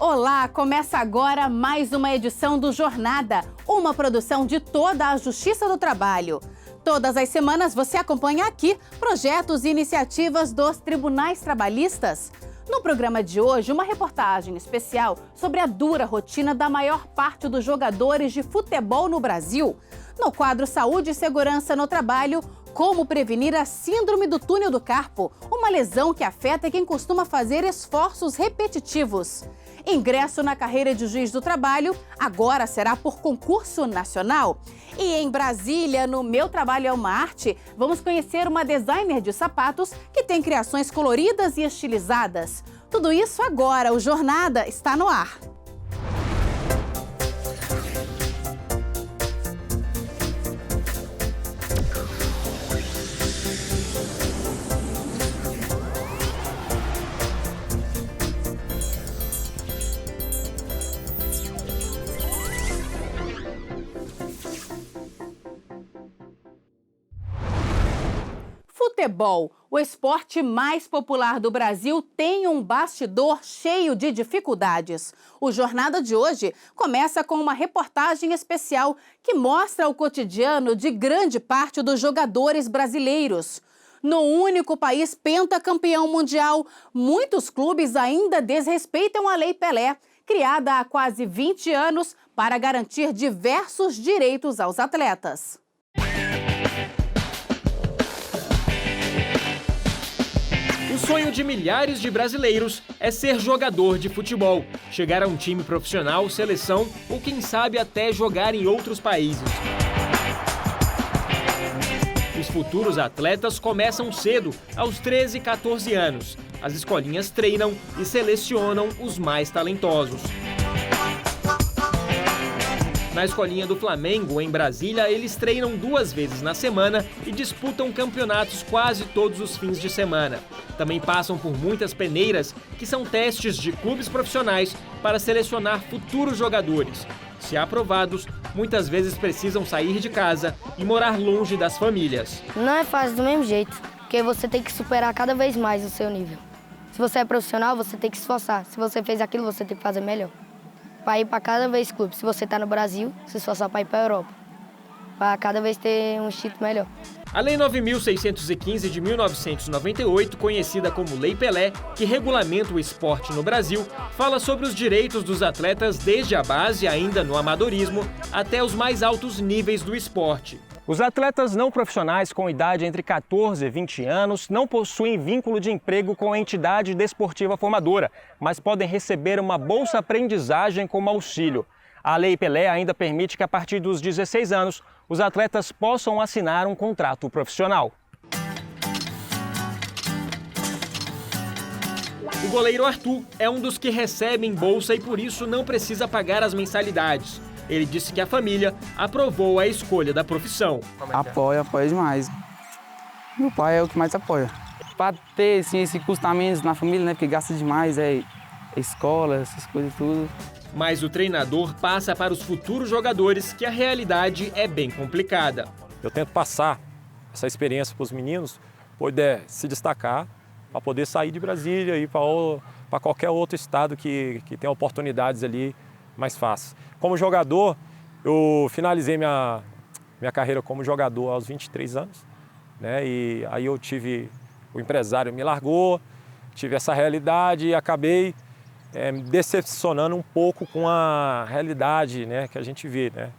Olá, começa agora mais uma edição do Jornada, uma produção de toda a Justiça do Trabalho. Todas as semanas você acompanha aqui projetos e iniciativas dos tribunais trabalhistas. No programa de hoje, uma reportagem especial sobre a dura rotina da maior parte dos jogadores de futebol no Brasil. No quadro Saúde e Segurança no Trabalho, como prevenir a síndrome do túnel do carpo, uma lesão que afeta quem costuma fazer esforços repetitivos. Ingresso na carreira de juiz do trabalho agora será por concurso nacional. E em Brasília, no Meu Trabalho é uma Arte, vamos conhecer uma designer de sapatos que tem criações coloridas e estilizadas. Tudo isso agora, o Jornada está no ar. Futebol, o esporte mais popular do Brasil, tem um bastidor cheio de dificuldades. O Jornada de hoje começa com uma reportagem especial que mostra o cotidiano de grande parte dos jogadores brasileiros. No único país pentacampeão mundial, muitos clubes ainda desrespeitam a Lei Pelé, criada há quase 20 anos para garantir diversos direitos aos atletas. O sonho de milhares de brasileiros é ser jogador de futebol, chegar a um time profissional, seleção ou quem sabe até jogar em outros países. Os futuros atletas começam cedo, aos 13 e 14 anos. As escolinhas treinam e selecionam os mais talentosos. Na escolinha do Flamengo, em Brasília, eles treinam 2 vezes na semana e disputam campeonatos quase todos os fins de semana. Também passam por muitas peneiras, que são testes de clubes profissionais para selecionar futuros jogadores. Se aprovados, muitas vezes precisam sair de casa e morar longe das famílias. Não é fácil do mesmo jeito, porque você tem que superar cada vez mais o seu nível. Se você é profissional, você tem que se esforçar. Se você fez aquilo, você tem que fazer melhor. Para ir para cada vez clube. Se você está no Brasil, se esforçar para ir para a Europa. Para cada vez ter um título melhor. A Lei 9.615 de 1998, conhecida como Lei Pelé, que regulamenta o esporte no Brasil, fala sobre os direitos dos atletas desde a base, ainda no amadorismo, até os mais altos níveis do esporte. Os atletas não profissionais com idade entre 14 e 20 anos não possuem vínculo de emprego com a entidade desportiva formadora, mas podem receber uma bolsa-aprendizagem como auxílio. A Lei Pelé ainda permite que, a partir dos 16 anos, os atletas possam assinar um contrato profissional. O goleiro Arthur é um dos que recebem bolsa e, por isso, não precisa pagar as mensalidades. Ele disse que a família aprovou a escolha da profissão. Apoia demais. Meu pai é o que mais apoia. Para ter assim, esse custo a menos na família, né? Porque gasta demais, escola, essas coisas tudo. Mas o treinador passa para os futuros jogadores que a realidade é bem complicada. Eu tento passar essa experiência para os meninos, poder se destacar, para poder sair de Brasília e ir para qualquer outro estado que tenha oportunidades ali mais fáceis. Como jogador, eu finalizei minha carreira como jogador aos 23 anos, né? E aí o empresário me largou, tive essa realidade e acabei me decepcionando um pouco com a realidade, né, que a gente vê, né?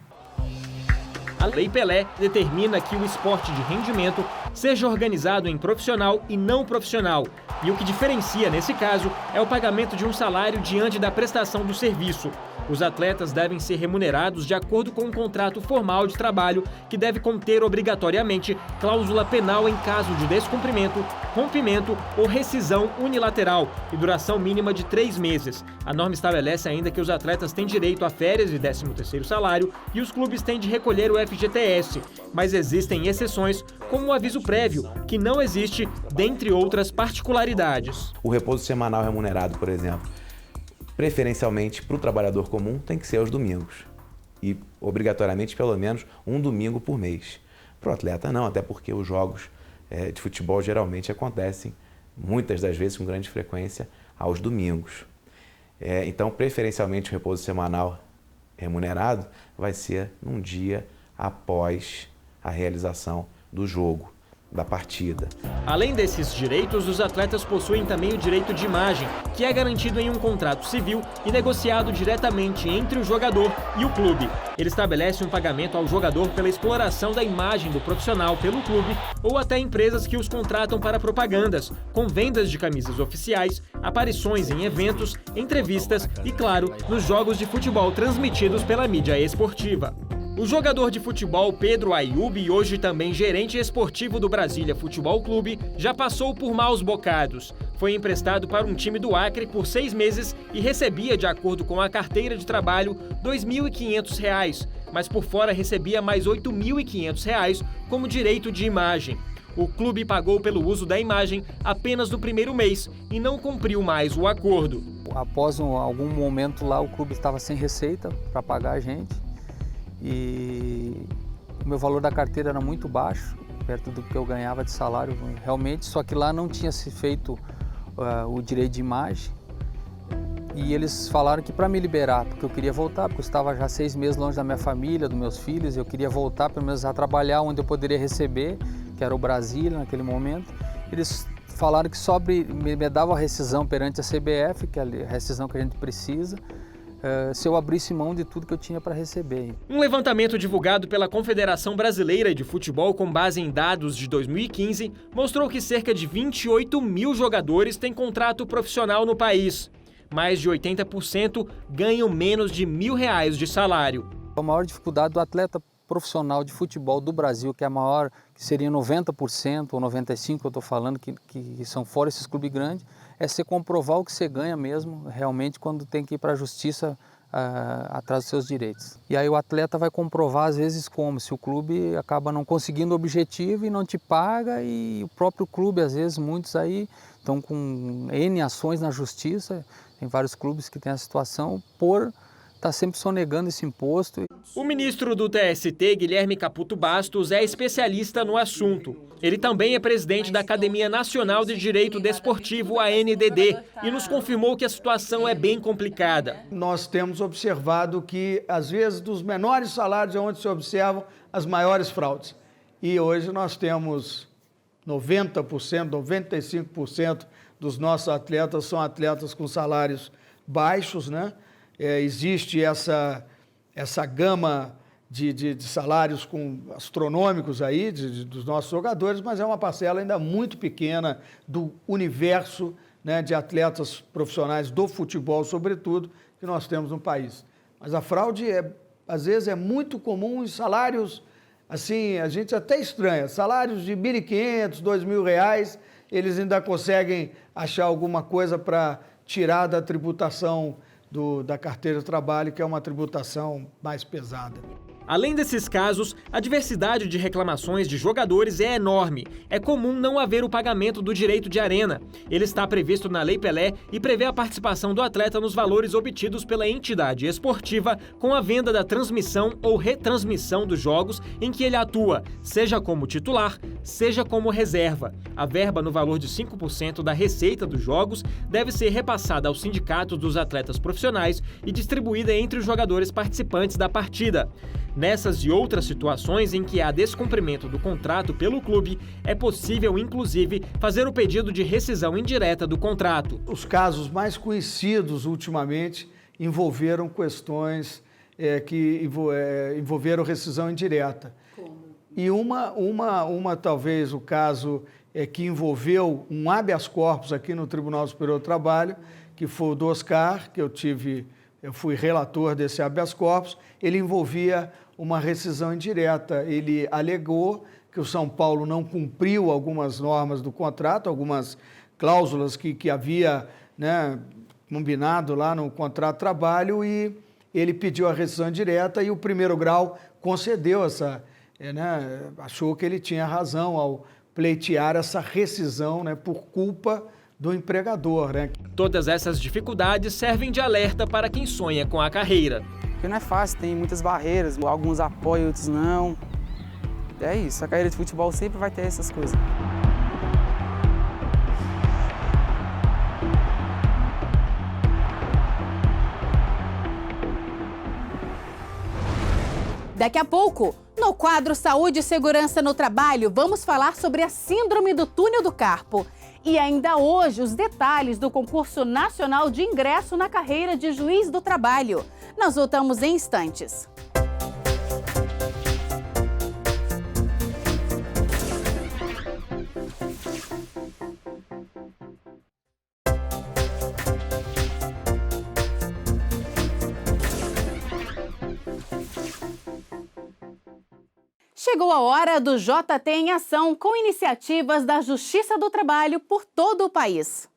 A Lei Pelé determina que o esporte de rendimento seja organizado em profissional e não profissional. E o que diferencia, nesse caso, é o pagamento de um salário diante da prestação do serviço. Os atletas devem ser remunerados de acordo com um contrato formal de trabalho que deve conter obrigatoriamente cláusula penal em caso de descumprimento, rompimento ou rescisão unilateral e duração mínima de 3 meses. A norma estabelece ainda que os atletas têm direito a férias e 13º salário e os clubes têm de recolher o FGTS, mas existem exceções, como o aviso prévio, que não existe, dentre outras particularidades. O repouso semanal remunerado, por exemplo, preferencialmente para o trabalhador comum, tem que ser aos domingos. E, obrigatoriamente, pelo menos um domingo por mês. Para o atleta, não, até porque os jogos de futebol geralmente acontecem, muitas das vezes, com grande frequência, aos domingos. Então, preferencialmente, o repouso semanal remunerado vai ser num dia após a realização do jogo, da partida. Além desses direitos, os atletas possuem também o direito de imagem, que é garantido em um contrato civil e negociado diretamente entre o jogador e o clube. Ele estabelece um pagamento ao jogador pela exploração da imagem do profissional pelo clube ou até empresas que os contratam para propagandas, com vendas de camisas oficiais, aparições em eventos, entrevistas e, claro, nos jogos de futebol transmitidos pela mídia esportiva. O jogador de futebol Pedro Ayub, hoje também gerente esportivo do Brasília Futebol Clube, já passou por maus bocados. Foi emprestado para um time do Acre por 6 meses e recebia, de acordo com a carteira de trabalho, R$ 2.500, mas por fora recebia mais R$ 8.500 como direito de imagem. O clube pagou pelo uso da imagem apenas no primeiro mês e não cumpriu mais o acordo. Após algum momento lá, o clube estava sem receita para pagar a gente. E o meu valor da carteira era muito baixo, perto do que eu ganhava de salário realmente, só que lá não tinha se feito o direito de imagem. E eles falaram que para me liberar, porque eu queria voltar, porque eu estava já 6 meses longe da minha família, dos meus filhos, eu queria voltar pelo menos a trabalhar onde eu poderia receber, que era o Brasília naquele momento. Eles falaram que só me davam a rescisão perante a CBF, que é a rescisão que a gente precisa, se eu abrisse mão de tudo que eu tinha para receber. Um levantamento divulgado pela Confederação Brasileira de Futebol com base em dados de 2015 mostrou que cerca de 28 mil jogadores têm contrato profissional no país. Mais de 80% ganham menos de R$ 1.000 de salário. A maior dificuldade do atleta profissional de futebol do Brasil, que é a maior, que seria 90% ou 95%, eu estou falando, que são fora esses clubes grandes, é você comprovar o que você ganha mesmo, realmente, quando tem que ir para a justiça atrás dos seus direitos. E aí o atleta vai comprovar, às vezes, como? Se o clube acaba não conseguindo o objetivo e não te paga, e o próprio clube, às vezes, muitos aí estão com N ações na justiça, tem vários clubes que têm a situação por está sempre sonegando esse imposto. O ministro do TST, Guilherme Caputo Bastos, é especialista no assunto. Ele também é presidente da Academia Nacional de Direito Desportivo, ANDD, e nos confirmou que a situação é bem complicada. Nós temos observado que, às vezes, dos menores salários é onde se observam as maiores fraudes. E hoje nós temos 90%, 95% dos nossos atletas são atletas com salários baixos, né? Existe essa gama de salários astronômicos aí dos nossos jogadores, mas é uma parcela ainda muito pequena do universo, né, de atletas profissionais do futebol, sobretudo, que nós temos no país. Mas a fraude, às vezes, é muito comum em salários, assim, a gente até estranha, salários de R$ 1.500, R$ 2.000, eles ainda conseguem achar alguma coisa para tirar da tributação da carteira de trabalho, que é uma tributação mais pesada. Além desses casos, a diversidade de reclamações de jogadores é enorme. É comum não haver o pagamento do direito de arena. Ele está previsto na Lei Pelé e prevê a participação do atleta nos valores obtidos pela entidade esportiva com a venda da transmissão ou retransmissão dos jogos em que ele atua, seja como titular, seja como reserva. A verba no valor de 5% da receita dos jogos deve ser repassada aos sindicatos dos atletas profissionais e distribuída entre os jogadores participantes da partida. Nessas e outras situações em que há descumprimento do contrato pelo clube, é possível, inclusive, fazer o pedido de rescisão indireta do contrato. Os casos mais conhecidos ultimamente envolveram questões que envolveram rescisão indireta. Como? E talvez o caso que envolveu um habeas corpus aqui no Tribunal Superior do Trabalho, que foi o do Oscar, que eu fui relator desse habeas corpus. Ele envolvia uma rescisão indireta. Ele alegou que o São Paulo não cumpriu algumas normas do contrato, algumas cláusulas que havia, né, combinado lá no contrato de trabalho, e ele pediu a rescisão indireta e o primeiro grau concedeu achou que ele tinha razão ao pleitear essa rescisão, né, por culpa do empregador, né? Todas essas dificuldades servem de alerta para quem sonha com a carreira. Porque não é fácil, tem muitas barreiras, alguns apoiam, outros não. É isso, a carreira de futebol sempre vai ter essas coisas. Daqui a pouco, no quadro Saúde e Segurança no Trabalho, vamos falar sobre a Síndrome do Túnel do Carpo. E ainda hoje, os detalhes do concurso nacional de ingresso na carreira de juiz do trabalho. Nós voltamos em instantes. Chegou a hora do JT em Ação, com iniciativas da Justiça do Trabalho por todo o país.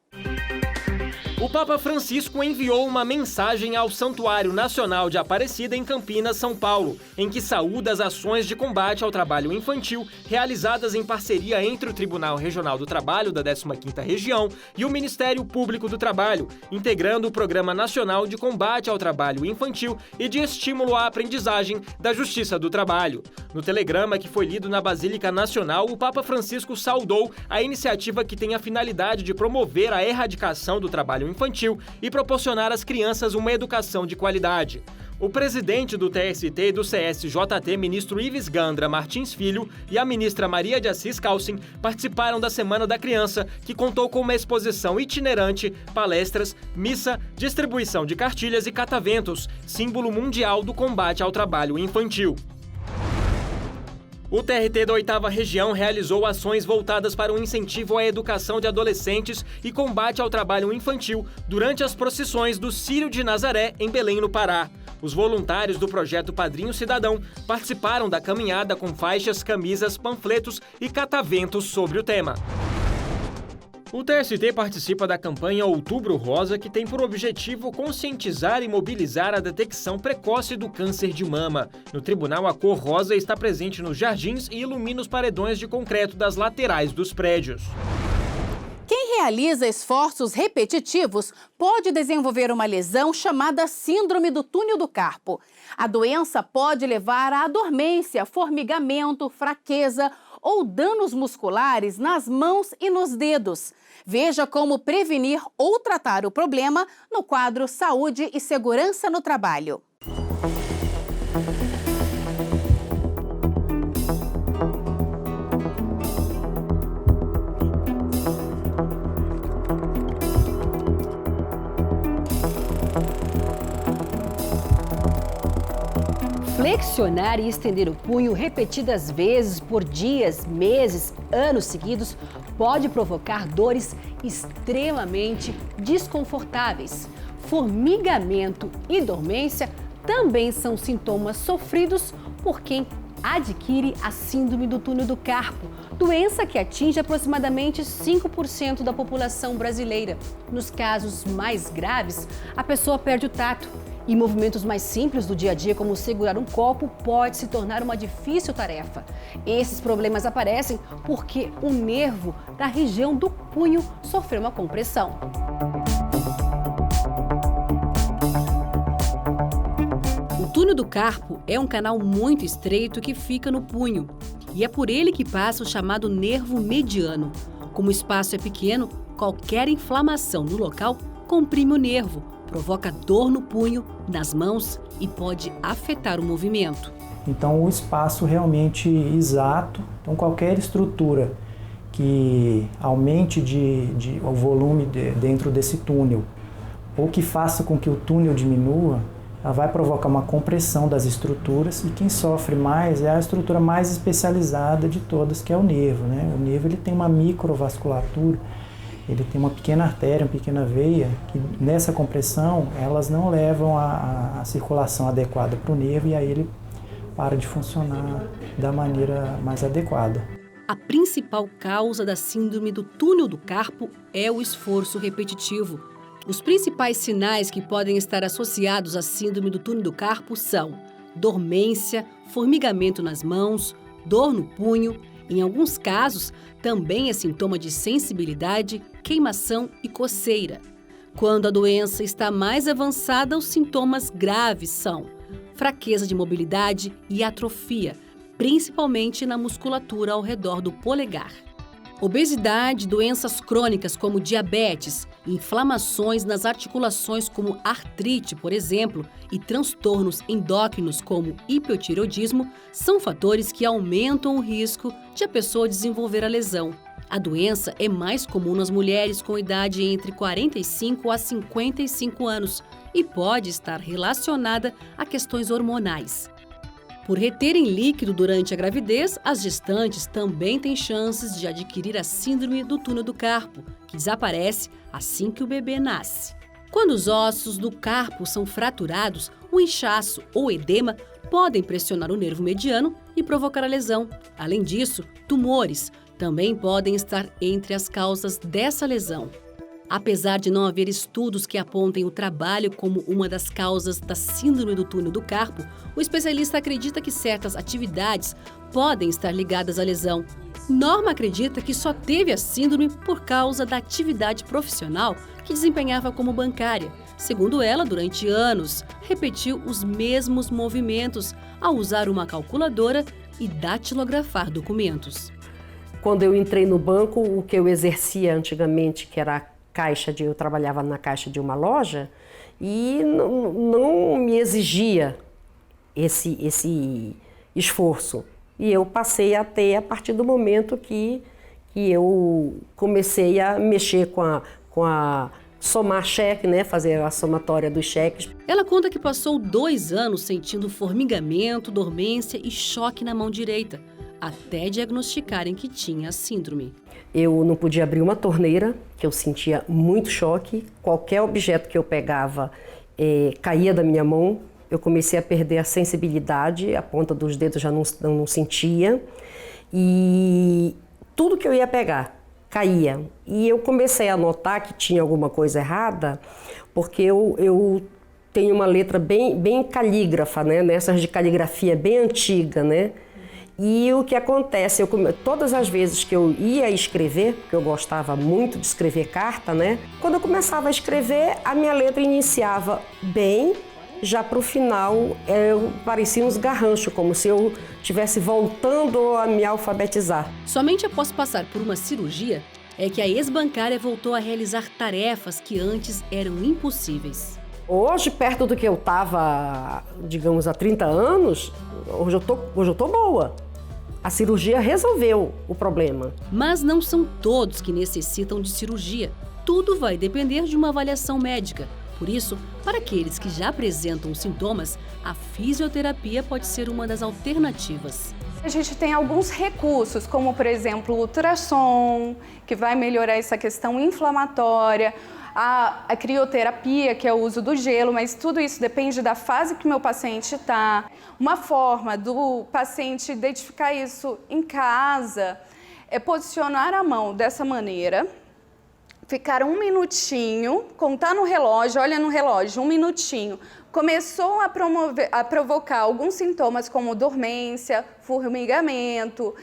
O Papa Francisco enviou uma mensagem ao Santuário Nacional de Aparecida em Campinas, São Paulo, em que saúda as ações de combate ao trabalho infantil realizadas em parceria entre o Tribunal Regional do Trabalho da 15ª Região e o Ministério Público do Trabalho, integrando o Programa Nacional de Combate ao Trabalho Infantil e de Estímulo à Aprendizagem da Justiça do Trabalho. No telegrama que foi lido na Basílica Nacional, o Papa Francisco saudou a iniciativa que tem a finalidade de promover a erradicação do trabalho infantil e proporcionar às crianças uma educação de qualidade. O presidente do TST e do CSJT, ministro Ives Gandra Martins Filho, e a ministra Maria de Assis Calcin participaram da Semana da Criança, que contou com uma exposição itinerante, palestras, missa, distribuição de cartilhas e cataventos, símbolo mundial do combate ao trabalho infantil. O TRT da 8ª Região realizou ações voltadas para o incentivo à educação de adolescentes e combate ao trabalho infantil durante as procissões do Círio de Nazaré, em Belém, no Pará. Os voluntários do projeto Padrinho Cidadão participaram da caminhada com faixas, camisas, panfletos e cataventos sobre o tema. O TST participa da campanha Outubro Rosa, que tem por objetivo conscientizar e mobilizar a detecção precoce do câncer de mama. No tribunal, a cor rosa está presente nos jardins e ilumina os paredões de concreto das laterais dos prédios. Quem realiza esforços repetitivos pode desenvolver uma lesão chamada Síndrome do Túnel do Carpo. A doença pode levar à dormência, formigamento, fraqueza ou danos musculares nas mãos e nos dedos. Veja como prevenir ou tratar o problema no quadro Saúde e Segurança no Trabalho. Flexionar e estender o punho repetidas vezes por dias, meses, anos seguidos pode provocar dores extremamente desconfortáveis. Formigamento e dormência também são sintomas sofridos por quem adquire a Síndrome do Túnel do Carpo, doença que atinge aproximadamente 5% da população brasileira. Nos casos mais graves, a pessoa perde o tato. E movimentos mais simples do dia a dia, como segurar um copo, pode se tornar uma difícil tarefa. Esses problemas aparecem porque o nervo da região do punho sofreu uma compressão. O túnel do carpo é um canal muito estreito que fica no punho. E é por ele que passa o chamado nervo mediano. Como o espaço é pequeno, qualquer inflamação no local comprime o nervo, provoca dor no punho, nas mãos e pode afetar o movimento. Então, o espaço realmente exato, então qualquer estrutura que aumente o volume dentro desse túnel ou que faça com que o túnel diminua, ela vai provocar uma compressão das estruturas e quem sofre mais é a estrutura mais especializada de todas, que é o nervo, né? O nervo ele tem uma microvasculatura. Ele tem uma pequena artéria, uma pequena veia, que nessa compressão elas não levam a circulação adequada para o nervo e aí ele para de funcionar da maneira mais adequada. A principal causa da síndrome do túnel do carpo é o esforço repetitivo. Os principais sinais que podem estar associados à síndrome do túnel do carpo são dormência, formigamento nas mãos, dor no punho. Em alguns casos, também é sintoma de sensibilidade, queimação e coceira. Quando a doença está mais avançada, os sintomas graves são fraqueza de mobilidade e atrofia, principalmente na musculatura ao redor do polegar. Obesidade, doenças crônicas como diabetes, inflamações nas articulações como artrite, por exemplo, e transtornos endócrinos como hipotireoidismo são fatores que aumentam o risco de a pessoa desenvolver a lesão. A doença é mais comum nas mulheres com idade entre 45 a 55 anos e pode estar relacionada a questões hormonais. Por reterem líquido durante a gravidez, as gestantes também têm chances de adquirir a síndrome do túnel do carpo, que desaparece assim que o bebê nasce. Quando os ossos do carpo são fraturados, o inchaço ou edema podem pressionar o nervo mediano e provocar a lesão. Além disso, tumores também podem estar entre as causas dessa lesão. Apesar de não haver estudos que apontem o trabalho como uma das causas da síndrome do túnel do carpo, o especialista acredita que certas atividades podem estar ligadas à lesão. Norma acredita que só teve a síndrome por causa da atividade profissional que desempenhava como bancária. Segundo ela, durante anos, repetiu os mesmos movimentos ao usar uma calculadora e datilografar documentos. Quando eu entrei no banco, o que eu exercia antigamente, que era eu trabalhava na caixa de uma loja e não me exigia esse esforço. E eu passei a ter a partir do momento que eu comecei a mexer com a somar cheque, né? Fazer a somatória dos cheques. Ela conta que passou 2 anos sentindo formigamento, dormência e choque na mão direita, até diagnosticarem que tinha a síndrome. Eu não podia abrir uma torneira, que eu sentia muito choque. Qualquer objeto que eu pegava caía da minha mão. Eu comecei a perder a sensibilidade, a ponta dos dedos já não sentia. E tudo que eu ia pegar caía. E eu comecei a notar que tinha alguma coisa errada, porque eu tenho uma letra bem calígrafa, né? Nessas de caligrafia bem antiga, né? E o que acontece, todas as vezes que eu ia escrever, porque eu gostava muito de escrever carta, né? Quando eu começava a escrever, a minha letra iniciava bem, já para o final parecia uns garranchos, como se eu estivesse voltando a me alfabetizar. Somente após passar por uma cirurgia é que a ex-bancária voltou a realizar tarefas que antes eram impossíveis. Hoje, perto do que eu estava, digamos, há 30 anos, hoje eu tô boa. A cirurgia resolveu o problema. Mas não são todos que necessitam de cirurgia. Tudo vai depender de uma avaliação médica. Por isso, para aqueles que já apresentam sintomas, a fisioterapia pode ser uma das alternativas. A gente tem alguns recursos, como, por exemplo, o ultrassom, que vai melhorar essa questão inflamatória, a crioterapia, que é o uso do gelo, mas tudo isso depende da fase que o meu paciente está. Uma forma do paciente identificar isso em casa é posicionar a mão dessa maneira, ficar 1 minutinho, contar no relógio, olha no relógio, 1 minutinho. Começou a provocar alguns sintomas como dormência, formigamento,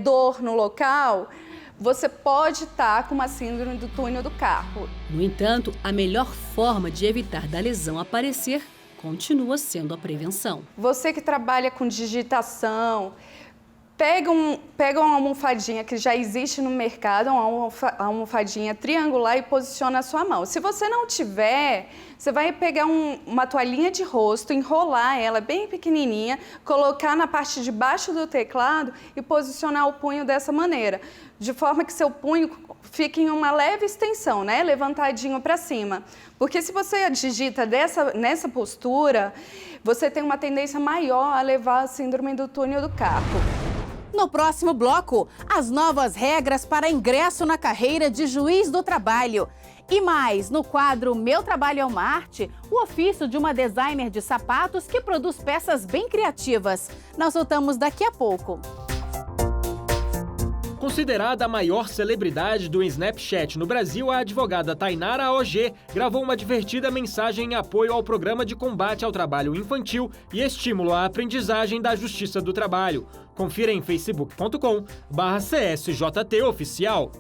dor no local, você pode estar com uma síndrome do túnel do carpo. No entanto, a melhor forma de evitar da lesão aparecer continua sendo a prevenção. Você que trabalha com digitação, pega uma almofadinha que já existe no mercado, uma almofadinha triangular e posiciona a sua mão. Se você não tiver, você vai pegar uma toalhinha de rosto, enrolar ela bem pequenininha, colocar na parte de baixo do teclado e posicionar o punho dessa maneira, de forma que seu punho fique em uma leve extensão, né? Levantadinho para cima. Porque se você digita nessa postura, você tem uma tendência maior a levar a síndrome do túnel do carpo. No próximo bloco, as novas regras para ingresso na carreira de juiz do trabalho. E mais, no quadro Meu Trabalho é uma Arte, o ofício de uma designer de sapatos que produz peças bem criativas. Nós voltamos daqui a pouco. Considerada a maior celebridade do Snapchat no Brasil, a advogada Tainara AOG gravou uma divertida mensagem em apoio ao programa de combate ao trabalho infantil e estímulo à aprendizagem da Justiça do Trabalho. Confira em facebook.com/CSJToficial.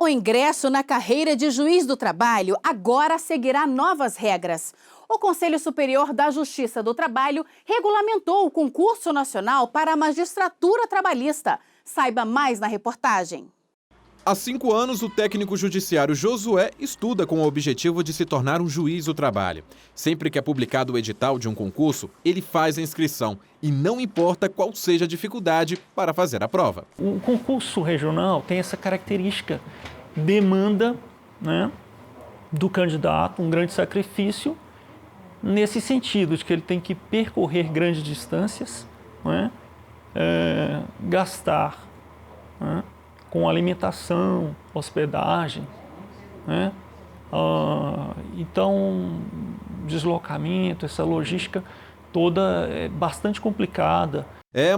O ingresso na carreira de juiz do trabalho agora seguirá novas regras. O Conselho Superior da Justiça do Trabalho regulamentou o concurso nacional para a magistratura trabalhista. Saiba mais na reportagem. Há 5 anos, o técnico judiciário Josué estuda com o objetivo de se tornar um juiz do trabalho. Sempre que é publicado o edital de um concurso, ele faz a inscrição e não importa qual seja a dificuldade para fazer a prova. O concurso regional tem essa característica, demanda, né, do candidato um grande sacrifício, nesse sentido de que ele tem que percorrer grandes distâncias, né, gastar, né, com alimentação, hospedagem, né? Então, deslocamento, essa logística toda é bastante complicada.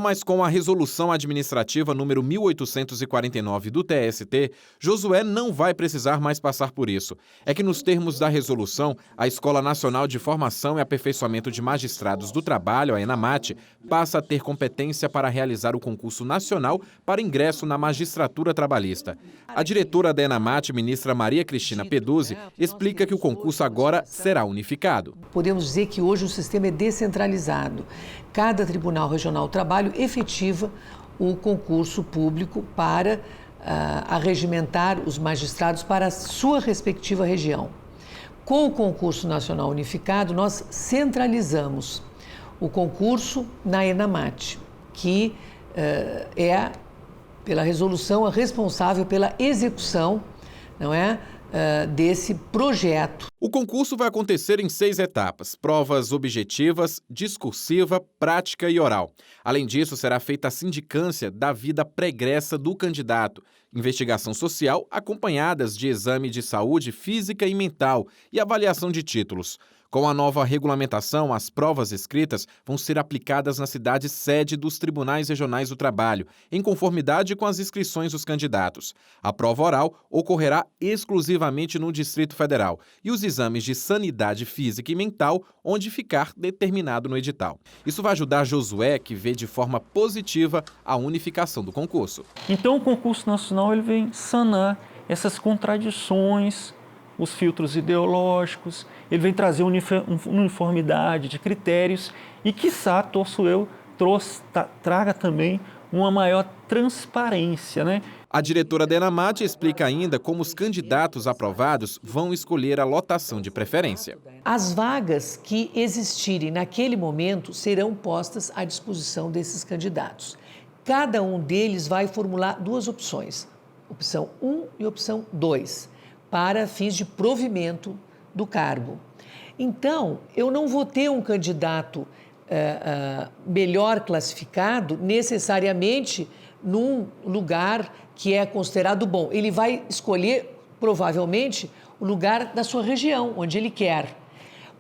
Mas com a resolução administrativa número 1849 do TST, Josué não vai precisar mais passar por isso. É que nos termos da resolução, a Escola Nacional de Formação e Aperfeiçoamento de Magistrados do Trabalho, a ENAMAT, passa a ter competência para realizar o concurso nacional para ingresso na magistratura trabalhista. A diretora da ENAMAT, ministra Maria Cristina Peduzzi, explica que o concurso agora será unificado. Podemos dizer que hoje o sistema é descentralizado. Cada Tribunal Regional do Trabalho efetiva o concurso público para arregimentar os magistrados para a sua respectiva região. Com o concurso nacional unificado, nós centralizamos o concurso na ENAMAT, que é, pela resolução, a responsável pela execução, não é, desse projeto. O concurso vai acontecer em 6 etapas: provas objetivas, discursiva, prática e oral. Além disso, será feita a sindicância da vida pregressa do candidato, investigação social acompanhadas de exame de saúde física e mental e avaliação de títulos. Com a nova regulamentação, as provas escritas vão ser aplicadas na cidade sede dos Tribunais Regionais do Trabalho, em conformidade com as inscrições dos candidatos. A prova oral ocorrerá exclusivamente no Distrito Federal e os exames de sanidade física e mental onde ficar determinado no edital. Isso vai ajudar Josué, que vê de forma positiva a unificação do concurso. Então o concurso nacional ele vem sanar essas contradições, os filtros ideológicos, ele vem trazer uniformidade de critérios e, quiçá, traga também uma maior transparência, né? A diretora da ENAMAT explica ainda como os candidatos aprovados vão escolher a lotação de preferência. As vagas que existirem naquele momento serão postas à disposição desses candidatos. Cada um deles vai formular 2 opções, opção 1 e opção 2. Para fins de provimento do cargo. Então, eu não vou ter um candidato melhor classificado necessariamente num lugar que é considerado bom. Ele vai escolher, provavelmente, o lugar da sua região, onde ele quer.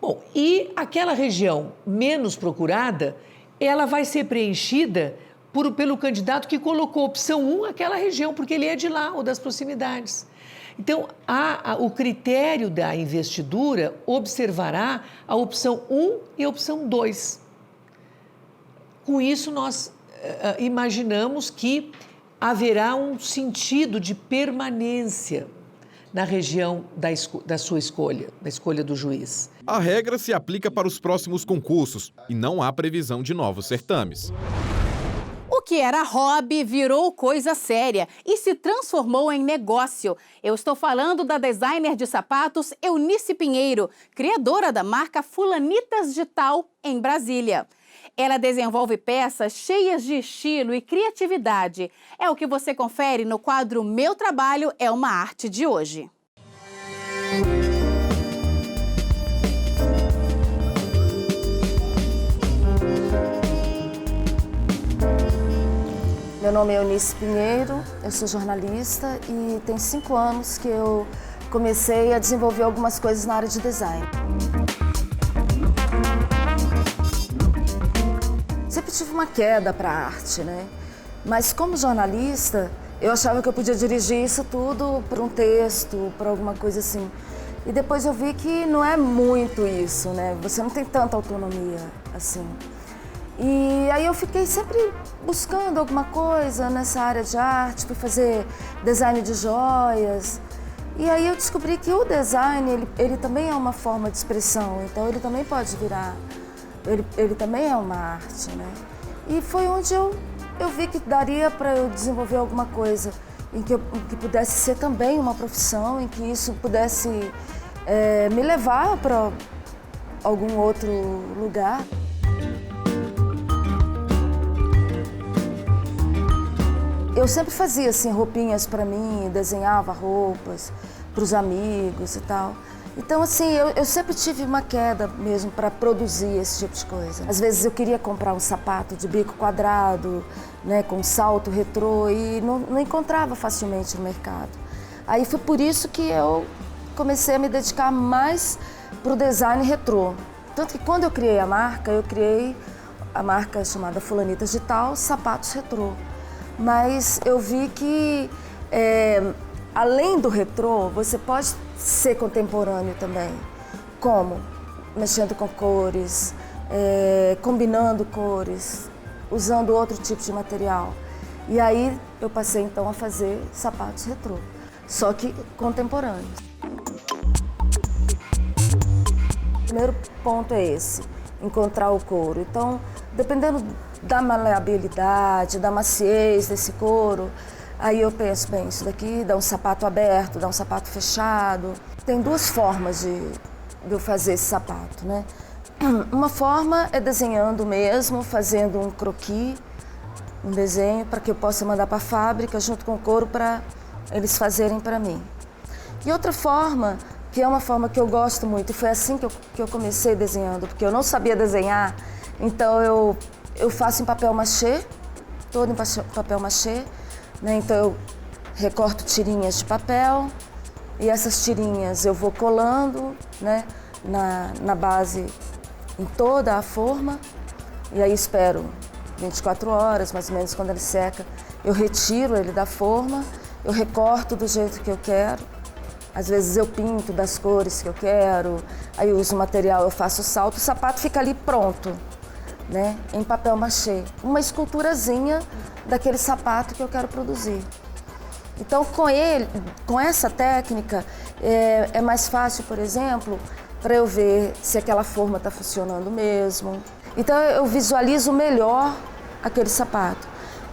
Bom, e aquela região menos procurada, ela vai ser preenchida pelo candidato que colocou opção 1 aquela região, porque ele é de lá ou das proximidades. Então, o critério da investidura observará a opção 1 e a opção 2. Com isso, nós imaginamos que haverá um sentido de permanência na região da sua escolha, da escolha do juiz. A regra se aplica para os próximos concursos e não há previsão de novos certames. O que era hobby virou coisa séria e se transformou em negócio. Eu estou falando da designer de sapatos Eunice Pinheiro, criadora da marca Fulanitas Digital em Brasília. Ela desenvolve peças cheias de estilo e criatividade. É o que você confere no quadro Meu Trabalho é uma Arte de hoje. Meu nome é Eunice Pinheiro, eu sou jornalista e tem 5 anos que eu comecei a desenvolver algumas coisas na área de design. Sempre tive uma queda para a arte, né? Mas como jornalista, eu achava que eu podia dirigir isso tudo para um texto, para alguma coisa assim. E depois eu vi que não é muito isso, né? Você não tem tanta autonomia assim. E aí eu fiquei sempre buscando alguma coisa nessa área de arte, fui fazer design de joias. E aí eu descobri que o design, ele também é uma forma de expressão, então ele também pode virar, ele também é uma arte, né? E foi onde eu vi que daria para eu desenvolver alguma coisa em que pudesse ser também uma profissão, em que isso pudesse me levar para algum outro lugar. Eu sempre fazia assim roupinhas para mim, desenhava roupas para os amigos e tal. Então assim, eu sempre tive uma queda mesmo para produzir esse tipo de coisa. Às vezes eu queria comprar um sapato de bico quadrado, né, com salto retrô e não encontrava facilmente no mercado. Aí foi por isso que eu comecei a me dedicar mais para o design retrô. Tanto que quando eu criei a marca chamada Fulanitas de Tal, sapatos retrô. Mas eu vi que, além do retrô, você pode ser contemporâneo também. Como? Mexendo com cores, combinando cores, usando outro tipo de material. E aí eu passei então a fazer sapatos retrô, só que contemporâneos. O primeiro ponto é esse, encontrar o couro. Então, dependendo da maleabilidade, da maciez desse couro, aí eu penso, bem, isso daqui dá um sapato aberto, dá um sapato fechado. Tem duas formas de eu fazer esse sapato, né? Uma forma é desenhando mesmo, fazendo um croquis, um desenho, para que eu possa mandar para a fábrica junto com o couro para eles fazerem para mim. E outra forma, que é uma forma que eu gosto muito, e foi assim que eu comecei desenhando, porque eu não sabia desenhar, então eu faço em papel machê, todo em papel machê, né? Então eu recorto tirinhas de papel e essas tirinhas eu vou colando, né, na base, em toda a forma, e aí espero 24 horas, mais ou menos, quando ele seca, eu retiro ele da forma, eu recorto do jeito que eu quero, às vezes eu pinto das cores que eu quero, aí eu uso o material, eu faço o salto, o sapato fica ali pronto, né, em papel machê, uma esculturazinha daquele sapato que eu quero produzir. Então, com essa técnica, é mais fácil, por exemplo, para eu ver se aquela forma está funcionando mesmo. Então, eu visualizo melhor aquele sapato,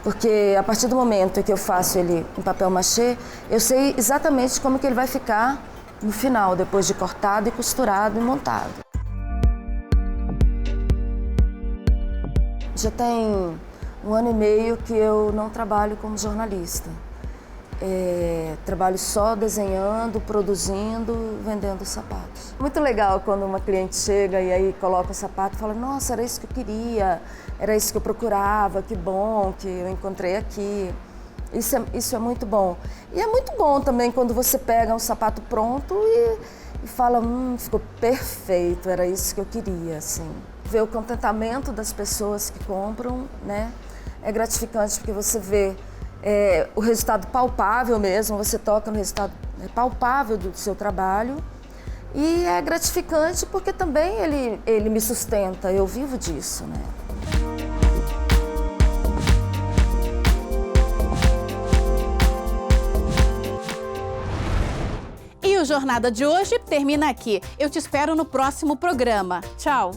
porque a partir do momento que eu faço ele em papel machê, eu sei exatamente como que ele vai ficar no final, depois de cortado e costurado e montado. Já tem 1 ano e meio que eu não trabalho como jornalista. Trabalho só desenhando, produzindo, vendendo sapatos. Muito legal quando uma cliente chega e aí coloca o sapato e fala: nossa, era isso que eu queria, era isso que eu procurava, que bom que eu encontrei aqui. Isso é muito bom. E é muito bom também quando você pega um sapato pronto e fala: ficou perfeito, era isso que eu queria, assim. Ver o contentamento das pessoas que compram, né? É gratificante porque você vê o resultado palpável mesmo, você toca no resultado palpável do seu trabalho. E é gratificante porque também ele me sustenta, eu vivo disso, né? E o Jornada de hoje termina aqui. Eu te espero no próximo programa. Tchau!